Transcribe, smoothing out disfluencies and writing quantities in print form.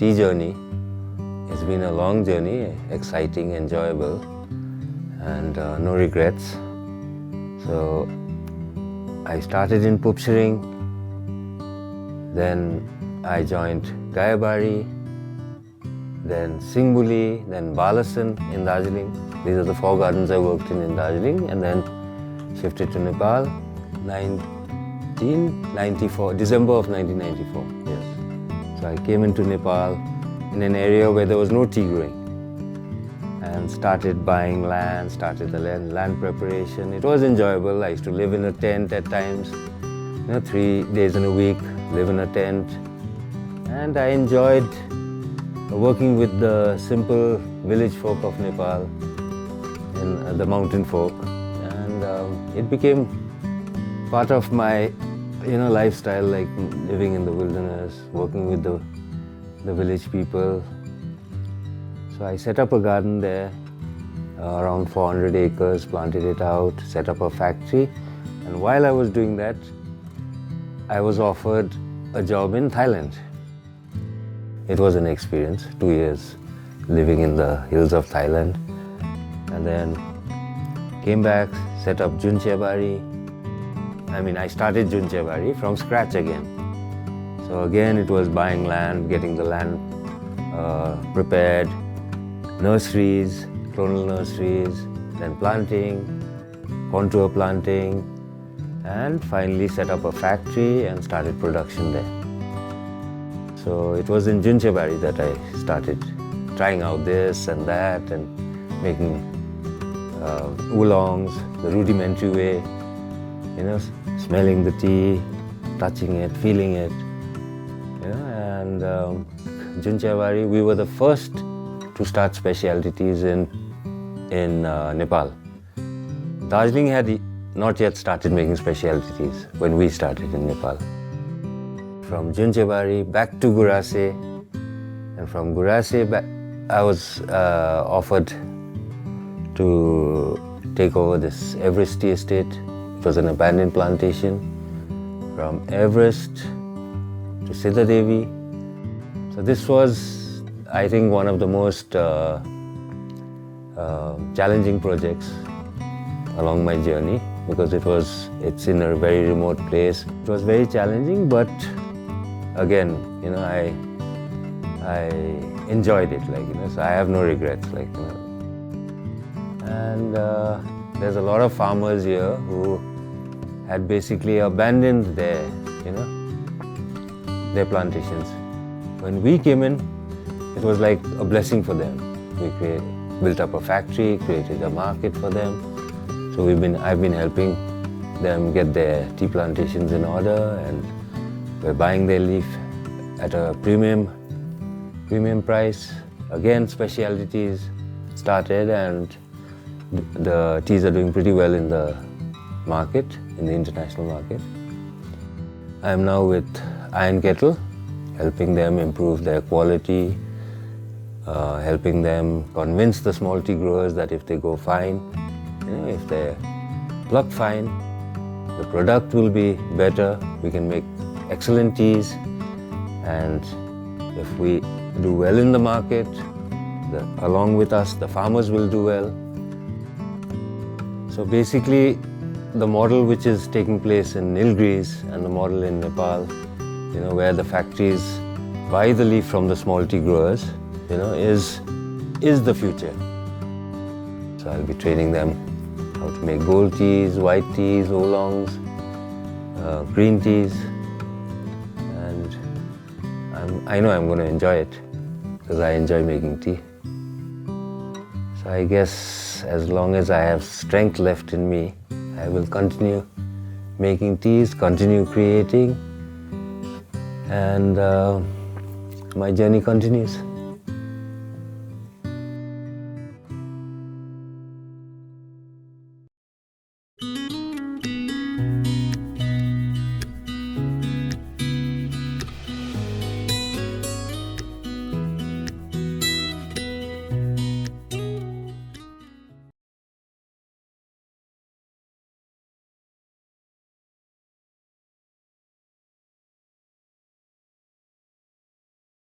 tea journey. It's been a long journey, exciting, enjoyable, and no regrets. So I started in Pupshiring, then I joined Gayabari, then Singbuli, then Balasan in Darjeeling. These are the 4 gardens I worked in Darjeeling, and then shifted to Nepal, 1994, December of 1994, yes. So I came into Nepal in an area where there was no tea growing and started buying land, started the land preparation. It was enjoyable. I used to live in a tent at times, 3 days in a week, live in a tent. And I enjoyed working with the simple village folk of Nepal, and the mountain folk. And it became part of my lifestyle, like living in the wilderness, working with the village people. So I set up a garden there, around 400 acres, planted it out, set up a factory. And while I was doing that, I was offered a job in Thailand. It was an experience, 2 years living in the hills of Thailand. And then came back, set up Junchebari. I started Junchebari from scratch again. So again, it was buying land, getting the land prepared, nurseries, clonal nurseries, then planting, contour planting, and finally set up a factory and started production there. So it was in Junchebari that I started trying out this and that and making oolongs the rudimentary way, smelling the tea, touching it, feeling it. And Junchebari, we were the first to start specialty teas in Nepal. Darjeeling had not yet started making specialty teas when we started in Nepal. From Junchebari back to Gurase, and from Gurase back, I was offered to take over this Everest tea estate. It was an abandoned plantation. From Everest to Siddha Devi. So this was, I think, one of the most challenging projects along my journey, because it's in a very remote place. It was very challenging, but again, I enjoyed it, so I have no regrets, And there's a lot of farmers here who had basically abandoned their plantations. When we came in, it was like a blessing for them. We built up a factory, created a market for them. So I've been helping them get their tea plantations in order, and we're buying their leaf at a premium price. Again, specialty teas started, and the teas are doing pretty well in the market, in the international market. I'm now with Kettle, helping them improve their quality, helping them convince the small tea growers that if they go fine, if they pluck fine, the product will be better. We can make excellent teas, and if we do well in the market, along with us, the farmers will do well. So basically, the model which is taking place in Nilgiris and the model in Nepal, where the factories buy the leaf from the small tea growers, is the future. So I'll be training them how to make gold teas, white teas, oolongs, green teas, and I know I'm going to enjoy it, because I enjoy making tea. So I guess as long as I have strength left in me, I will continue making teas, continue creating, and my journey continues.